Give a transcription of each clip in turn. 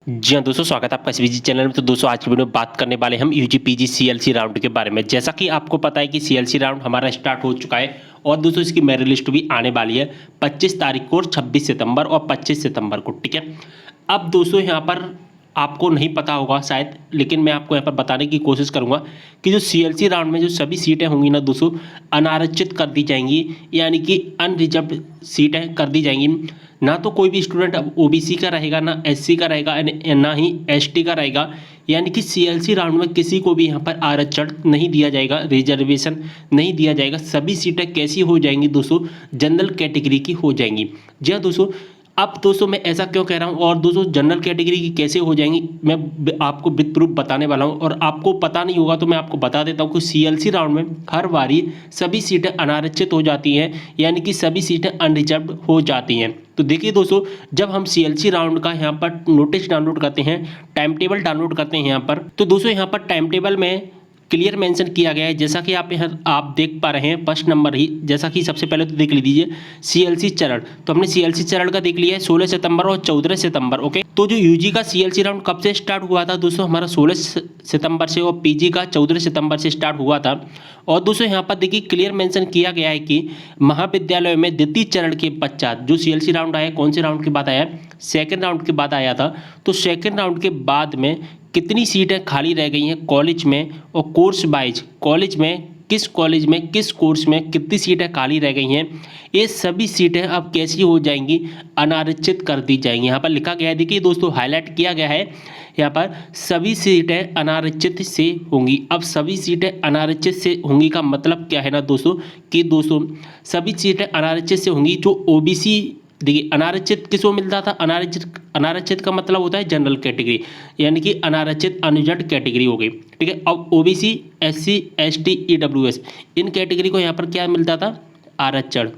जी हाँ दोस्तों, स्वागत है आपका एसवीजी चैनल में। तो दोस्तों आज की वीडियो में बात करने वाले हम यूजी पीजी सीएलसी राउंड के बारे में। जैसा कि आपको पता है कि सीएलसी राउंड हमारा स्टार्ट हो चुका है और दोस्तों इसकी मेरिट लिस्ट भी आने वाली है 25 तारीख को और 26 सितंबर और 25 सितंबर को, ठीक है। अब दोस्तों यहाँ पर आपको नहीं पता होगा शायद, लेकिन मैं आपको यहाँ पर बताने की कोशिश करूँगा कि जो सीएलसी राउंड में जो सभी सीटें होंगी ना दोस्तों, अनारक्षित कर दी जाएंगी, यानी कि अनरिजर्व्ड सीटें कर दी जाएंगी। ना तो कोई भी स्टूडेंट अब ओबीसी का रहेगा, ना एससी का रहेगा, ना ही एसटी का रहेगा। यानी कि सीएलसी राउंड में किसी को भी यहाँ पर आरक्षण नहीं दिया जाएगा, रिजर्वेशन नहीं दिया जाएगा। सभी सीटें कैसी हो जाएंगी दोस्तों, जनरल कैटेगरी की हो जाएंगी। जी हाँ दोस्तों, अब दोस्तों मैं ऐसा क्यों कह रहा हूँ और दोस्तों जनरल कैटेगरी की कैसे हो जाएंगी मैं आपको विद प्रूफ बताने वाला हूँ। और आपको पता नहीं होगा तो मैं आपको बता देता हूँ कि सीएलसी राउंड में हर बारी सभी सीटें अनारक्षित हो जाती हैं, यानी कि सभी सीटें अनरिजर्व्ड हो जाती हैं। तो देखिए दोस्तों, जब हम सीएलसी राउंड का यहाँ पर नोटिस डाउनलोड करते हैं, टाइम टेबल डाउनलोड करते हैं यहाँ पर, तो दोस्तों यहाँ पर टाइम टेबल में क्लियर मेंशन किया गया है। जैसा कि आप देख पा रहे हैं, फर्स्ट नंबर ही, जैसा कि सबसे पहले तो देख लीजिए सीएलसी चरण। तो हमने सीएलसी चरण का देख लिया है 16 सितंबर और 14 सितंबर, ओके। तो जो यूजी का सीएलसी राउंड कब से स्टार्ट हुआ था दोस्तों, हमारा 16 सितंबर से, और पीजी का 14 सितंबर से स्टार्ट हुआ था। और दोस्तों यहाँ पर देखिए क्लियर मेंशन किया गया है कि महाविद्यालय में द्वितीय चरण के पश्चात जो सीएलसी राउंड आया, कौन से राउंड के बाद आया, सेकेंड राउंड के बाद आया था। तो सेकेंड राउंड के बाद में कितनी सीटें खाली रह गई हैं कॉलेज में, और कोर्स वाइज कॉलेज में किस कोर्स में कितनी सीटें खाली रह गई हैं, ये सभी सीटें अब कैसी हो जाएंगी, अनारक्षित कर दी जाएंगी। यहाँ पर लिखा गया है, देखिए दोस्तों हाईलाइट किया गया है यहाँ पर, सभी सीटें अनारक्षित से होंगी। अब सभी सीटें अनारक्षित से होंगी का मतलब क्या है ना दोस्तों, कि दोस्तों सभी सीटें अनारक्षित से होंगी जो ओबीसी, देखिए अनारक्षित किसको मिलता था, अनारक्षित का मतलब होता है जनरल कैटेगरी, यानी कि अनारक्षित अनुजट कैटेगरी हो गई, ठीक है। अब ओबीसी, एससी, एसटी, ईडब्ल्यूएस, इन कैटेगरी को यहाँ पर क्या मिलता था, आरक्षण,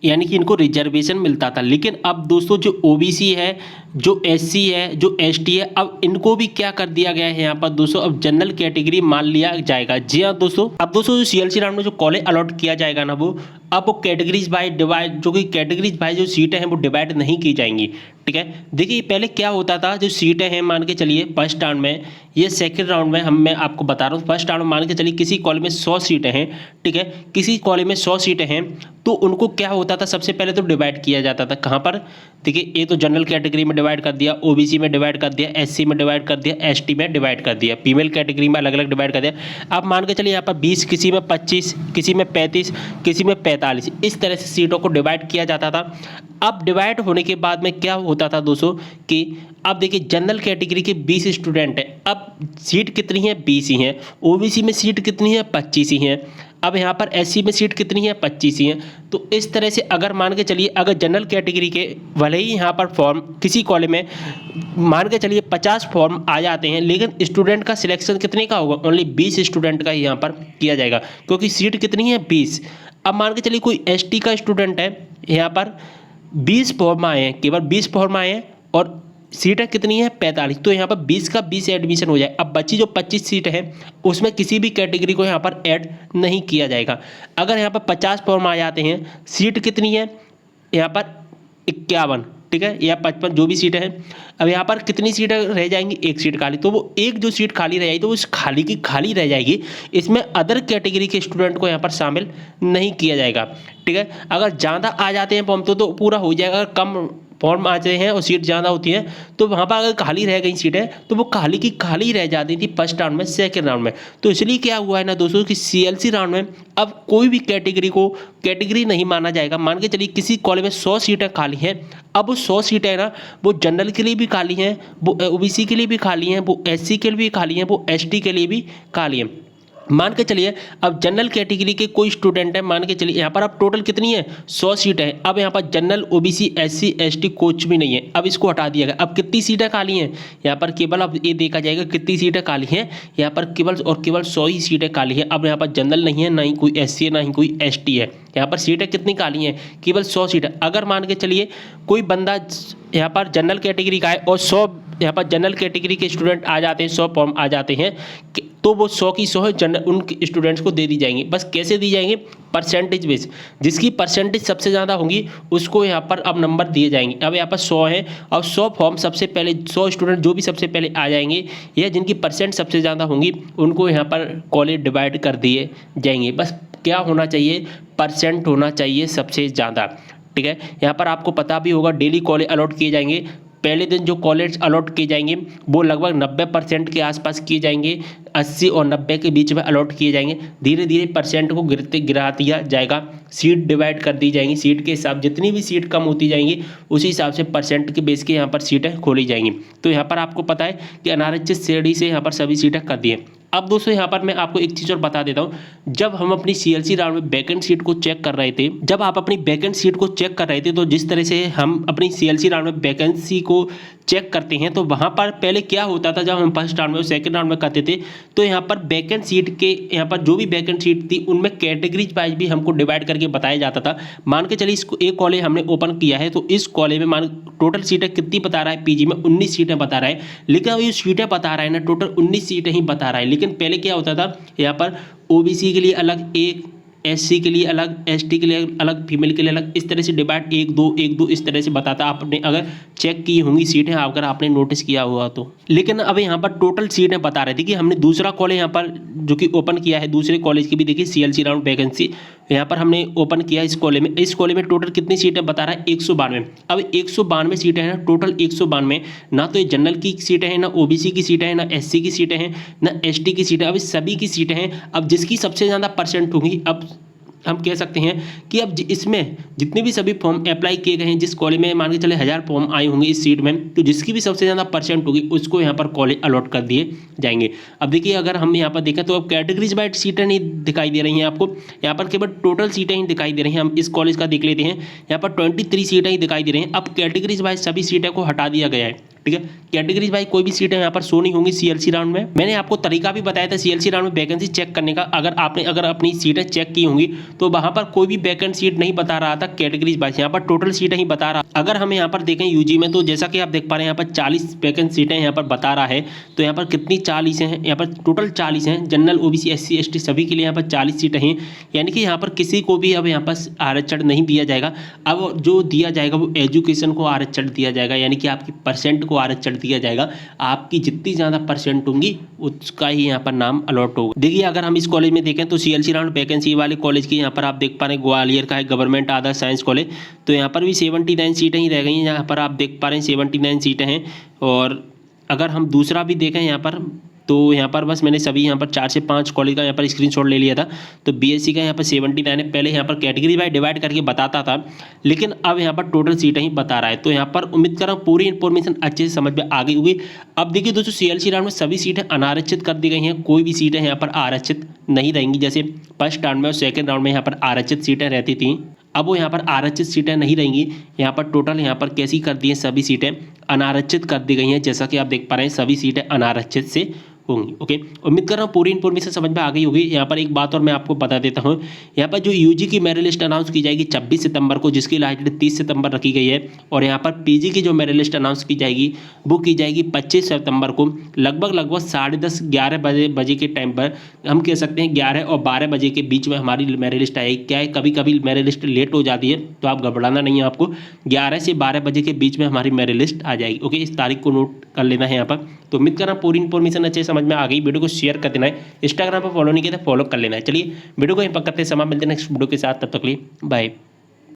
यानी कि इनको रिजर्वेशन मिलता था। लेकिन अब दोस्तों जो ओबीसी है, जो एससी है, जो एसटी है, अब इनको भी क्या कर दिया गया है यहाँ पर दोस्तों, अब जनरल कैटेगरी मान लिया जाएगा। जी हाँ दोस्तों, अब दोस्तों जो सीएलसी राउंड में जो कॉलेज अलॉट किया जाएगा ना, वो अब वो कैटेगरीज बाय डिवाइड, जो कि कैटेगरीज बाय जो सीटें हैं वो डिवाइड नहीं की जाएंगी, ठीक है। देखिए पहले क्या होता था, जो सीटें हैं मान के चलिए फर्स्ट राउंड में, ये सेकंड राउंड में मैं आपको बता रहा हूँ। फर्स्ट राउंड में मान के चलिए किसी कॉलेज में 100 सीटें हैं, ठीक है, किसी कॉलेज में 100 सीटें हैं, तो उनको क्या होता था, सबसे पहले तो डिवाइड किया जाता था। कहाँ पर, देखिए ये तो जनरल कैटेगरी में डिवाइड कर दिया, ओबीसी में डिवाइड कर दिया, एससी में डिवाइड कर दिया, एसटी में डिवाइड कर दिया, फीमेल कैटेगरी में अलग अलग डिवाइड कर दिया। अब मान के चलिए यहाँ पर 20, किसी में 25, किसी में 35, किसी में 45, इस तरह से सीटों को डिवाइड किया जाता था। अब डिवाइड होने के बाद में क्या होता था दोस्तों, कि अब देखिए जनरल कैटेगरी के 20 स्टूडेंट हैं, अब सीट कितनी है, 20 ही हैं। ओबीसी में सीट कितनी है, 25 ही हैं। अब यहाँ पर एससी में सीट कितनी है, 25 ही हैं। तो इस तरह से अगर मान के चलिए, अगर जनरल कैटेगरी के भले ही यहाँ पर फॉर्म किसी कॉलेज में मान के चलिए 50 फॉर्म आ जाते हैं, लेकिन स्टूडेंट का सिलेक्शन कितने का होगा, ओनली 20 स्टूडेंट का यहाँ पर किया जाएगा, क्योंकि सीट कितनी है, 20। अब मान के चलिए कोई एसटी का स्टूडेंट है, यहाँ पर 20 फॉर्म आए हैं, केवल 20 फॉर्म आए हैं और सीटें कितनी है, 45, तो यहाँ पर 20 का 20 एडमिशन हो जाए। अब बची जो 25 सीट है उसमें किसी भी कैटेगरी को यहाँ पर ऐड नहीं किया जाएगा। अगर यहाँ पर 50 फॉर्म आ जाते हैं, सीट कितनी है यहाँ पर, 51, ठीक है, या 55, जो भी सीटें हैं। अब यहाँ पर कितनी सीटें रह जाएंगी, एक सीट खाली, तो वो एक जो सीट खाली रह जाएगी तो उस खाली की खाली रह जाएगी। इसमें अदर कैटेगरी के स्टूडेंट को यहाँ पर शामिल नहीं किया जाएगा, ठीक है। अगर ज़्यादा आ जाते हैं फॉर्म तो पूरा हो जाएगा। अगर कम फॉर्म आते हैं और सीट ज़्यादा होती है तो वहाँ पर अगर खाली रह गई सीटें तो वो खाली की खाली रह जाती थी फर्स्ट राउंड में, सेकंड राउंड में। तो इसलिए क्या हुआ है ना दोस्तों, कि सीएलसी राउंड में अब कोई भी कैटेगरी को कैटेगरी नहीं माना जाएगा। मान के चलिए किसी कॉलेज में 100 सीटें खाली हैं, अब वो 100 सीटें ना वो जनरल के लिए भी खाली हैं, वो ओबीसी के लिए भी खाली हैं, वो एससी के लिए भी खाली हैं, वो एसटी के लिए भी खाली हैं। मान के चलिए अब जनरल कैटेगरी के कोई स्टूडेंट है, मान के चलिए यहाँ पर अब टोटल कितनी है, 100 सीटें हैं। अब यहाँ पर जनरल, ओबीसी, एससी, एसटी कुछ भी नहीं है, अब इसको हटा दिया गया। अब कितनी सीटें खाली हैं यहाँ पर, केवल अब ये देखा जाएगा कितनी सीटें खाली हैं यहाँ पर, केवल और केवल 100 ही सीटें खाली हैं। अब यहाँ पर जनरल नहीं है, ना ही कोई एससी है, ना ही कोई एसटी है। यहाँ पर सीटें कितनी खाली हैं, केवल 100 सीटें। अगर मान के चलिए कोई बंदा यहाँ पर जनरल कैटेगरी का है और 100 यहाँ पर जनरल कैटेगरी के स्टूडेंट आ जाते हैं, 100 फॉर्म आ जाते हैं, तो वो 100 की 100 जनरल उन स्टूडेंट्स को दे दी जाएंगी। बस कैसे दी जाएंगे? परसेंटेज बेस, जिसकी परसेंटेज सबसे ज़्यादा होंगी उसको यहाँ पर अब नंबर दिए जाएंगे। अब यहाँ पर 100 है और 100 फॉर्म सबसे पहले 100 स्टूडेंट जो भी सबसे पहले आ जाएंगे या जिनकी परसेंट सबसे ज़्यादा होंगी उनको यहाँ पर कॉलेज डिवाइड कर दिए जाएंगे। बस क्या होना चाहिए? परसेंट होना चाहिए सबसे ज़्यादा, ठीक है। यहाँ पर आपको पता भी होगा डेली कॉलेज अलॉट किए जाएंगे। पहले दिन जो कॉलेज अलॉट किए जाएंगे वो लगभग 90% के आसपास किए जाएंगे, 80 और 90 के बीच में अलॉट किए जाएंगे। धीरे धीरे परसेंट को गिरा दिया जाएगा, सीट डिवाइड कर दी जाएंगी, सीट के हिसाब जितनी भी सीट कम होती जाएंगी उसी हिसाब से परसेंट के बेस के यहाँ पर सीटें खोली जाएंगी। तो यहाँ पर आपको पता है कि अनारक्षित श्रेणी से यहाँ पर सभी सीटें कर दी हैं। अब दोस्तों यहाँ पर मैं आपको एक चीज़ और बता देता हूँ, जब हम अपनी सीएलसी राउंड में वैकेंट सीट को चेक कर रहे थे, जब आप अपनी वैकेंट सीट को चेक कर रहे थे तो जिस तरह से हम अपनी सीएलसी राउंड में वैकेंसी को चेक करते हैं तो वहाँ पर पहले क्या होता था, जब हम फर्स्ट राउंड में और सेकंड राउंड में करते थे तो यहाँ पर वैकेंट सीट के यहाँ पर जो भी वैकेंट सीट थी उनमें कैटेगरीज वाइज भी हमको डिवाइड करके बताया जाता था। मान के चलिए इसको एक कॉलेज हमने ओपन किया है तो इस कॉलेज में मान टोटल सीटें कितनी बता रहा है, पीजी में 19 सीटें बता रहा है, लेकिन अब ये सीटें बता रहा है ना टोटल 19 सीटें ही बता रहा है। लेकिन पहले क्या होता था, यहाँ पर ओबीसी के लिए अलग एक, एससी के लिए अलग, एसटी के लिए अलग, फीमेल के लिए अलग, इस तरह से डिवाइड 1 2 इस तरह से बताता। आपने अगर चेक की होंगी सीटें, अगर आपने नोटिस किया हुआ तो। लेकिन अब यहाँ पर टोटल सीटें बता रहे थे कि हमने दूसरा कॉलेज यहाँ पर जो कि ओपन किया है, दूसरे कॉलेज की भी देखिए सीएलसी राउंड वैकेंसी यहाँ पर हमने ओपन किया इस कॉलेज में टोटल कितनी सीटें बता रहा है? 192। अब 192 सीटें हैं ना, टोटल 192, ना तो ये जनरल की सीटें हैं, ना ओबीसी की सीटें हैं, ना एससी की सीटें हैं, ना एसटी की सीटें, अब सभी की सीटें हैं। अब जिसकी सबसे ज़्यादा परसेंट होगी, अब हम कह सकते हैं कि अब इसमें जितने भी सभी फॉर्म अप्लाई किए गए हैं, जिस कॉलेज में मान के चले 1000 फॉर्म आए होंगे इस सीट में, तो जिसकी भी सबसे ज़्यादा परसेंट होगी उसको यहाँ पर कॉलेज अलॉट कर दिए जाएंगे। अब देखिए अगर हम यहाँ पर देखें तो अब कैटेगरीज वाइज सीटें नहीं दिखाई दे रही हैं आपको, यहाँ पर केवल टोटल सीटें ही दिखाई दे रही हैं। हम इस कॉलेज का देख लेते हैं, यहाँ पर 23 सीटें ही दिखाई दे रही हैं। अब कैटेगरीज वाइज सभी सीटें को हटा दिया गया है, ठीक है। कैटेगरीज भाई कोई भी सीटें यहाँ पर शो नहीं होंगी सीएलसी राउंड में। मैंने आपको तरीका भी बताया था सीएलसी राउंड में वैकेंसी चेक करने का। अगर अपनी सीटें चेक की होंगी तो वहां पर कोई भी वैकेंट सीट नहीं बता रहा था कैटेगरीज वाइज, यहाँ पर टोटल सीटें ही बता रहा। अगर हम यहाँ पर देखें यूजी में तो जैसा कि आप देख पा रहे हैं यहाँ पर 40 वैकेंट सीटें यहाँ पर बता रहा है। तो यहाँ पर कितनी 40 हैं, यहाँ पर टोटल 40 हैं। जनरल ओबीसी एससी एसटी सभी के लिए यहाँ पर 40 सीटें हैं, यानी कि यहाँ पर किसी को भी अब यहाँ पर आरक्षण नहीं दिया जाएगा। अब जो दिया जाएगा वो एजुकेशन को आरक्षण दिया जाएगा, यानी कि आपकी परसेंट को आरक्षण दिया जाएगा। आपकी जितनी ज़्यादा परसेंट होंगी उसका ही यहाँ पर नाम अलॉट होगा। देखिए अगर हम इस कॉलेज में देखें तो सीएलसी राउंड वैकेंसी वाले कॉलेज की यहाँ पर आप देख पा रहे हैं ग्वालियर का है गवर्नमेंट आदर्श साइंस कॉलेज, तो यहाँ पर भी 79 सीटें ही रह गई हैं। यहाँ पर आप देख पा रहे हैं 79 सीटें हैं। और अगर हम दूसरा भी देखें यहाँ पर तो यहाँ पर बस मैंने सभी यहाँ पर 4 से 5 कॉलेज का यहाँ पर स्क्रीनशॉट ले लिया था। तो बीएससी का यहाँ पर 79 है। पहले यहाँ पर कैटेगरी वाइज डिवाइड करके बताता था, लेकिन अब यहाँ पर टोटल सीटें ही बता रहा है। तो यहाँ पर उम्मीद कर रहा हूँ पूरी इन्फॉर्मेशन अच्छे से समझ में आ गई होगी। अब देखिए दोस्तों सीएलसी राउंड में सभी सीटें अनारक्षित कर दी गई हैं, कोई भी सीटें यहाँ पर आरक्षित नहीं रहेंगी। जैसे फर्स्ट राउंड में और सेकेंड राउंड में यहाँ पर आरक्षित सीटें रहती थी, अब वो यहाँ पर आरक्षित सीटें नहीं रहेंगी। यहाँ पर टोटल यहाँ पर कैसी कर दी हैं, सभी सीटें अनारक्षित कर दी गई हैं। जैसा कि आप देख पा रहे हैं सभी सीटें अनारक्षित से होंगी। ओके, उम्मीद कर रहा हूँ पूरी इन्फॉर्मेशन समझ में आ गई होगी। यहाँ पर एक बात और मैं आपको बता देता हूँ, यहाँ पर जो यूजी की मेरिट लिस्ट अनाउंस की जाएगी 26 सितंबर को, जिसकी लास्ट डेट 30 सितंबर रखी गई है। और यहाँ पर पीजी की जो मेरिट लिस्ट अनाउंस की जाएगी वो की जाएगी 25 सितंबर को, लगभग 10:30 11 बजे के टाइम पर। हम कह सकते हैं 11 और 12 बजे के बीच में हमारी मेरिट लिस्ट आएगी। क्या है, कभी कभी मेरिट लिस्ट लेट हो जाती है, तो आप घबराना नहीं है। आपको 11 से 12 बजे के बीच में हमारी मेरिट लिस्ट आ जाएगी। ओके, इस तारीख को नोट कर लेना है यहाँ पर। तो उम्मीद कर रहा हूँ पूरी इन्फॉर्मेशन अच्छे समझ में आ गई। वीडियो को शेयर कर देना है, इंस्टाग्राम पर फॉलो नहीं किया तो फॉलो कर लेना है। चलिए वीडियो को यहीं पर करते हैं, समय मिलते हैं नेक्स्ट वीडियो के साथ, तब तक के लिए बाय।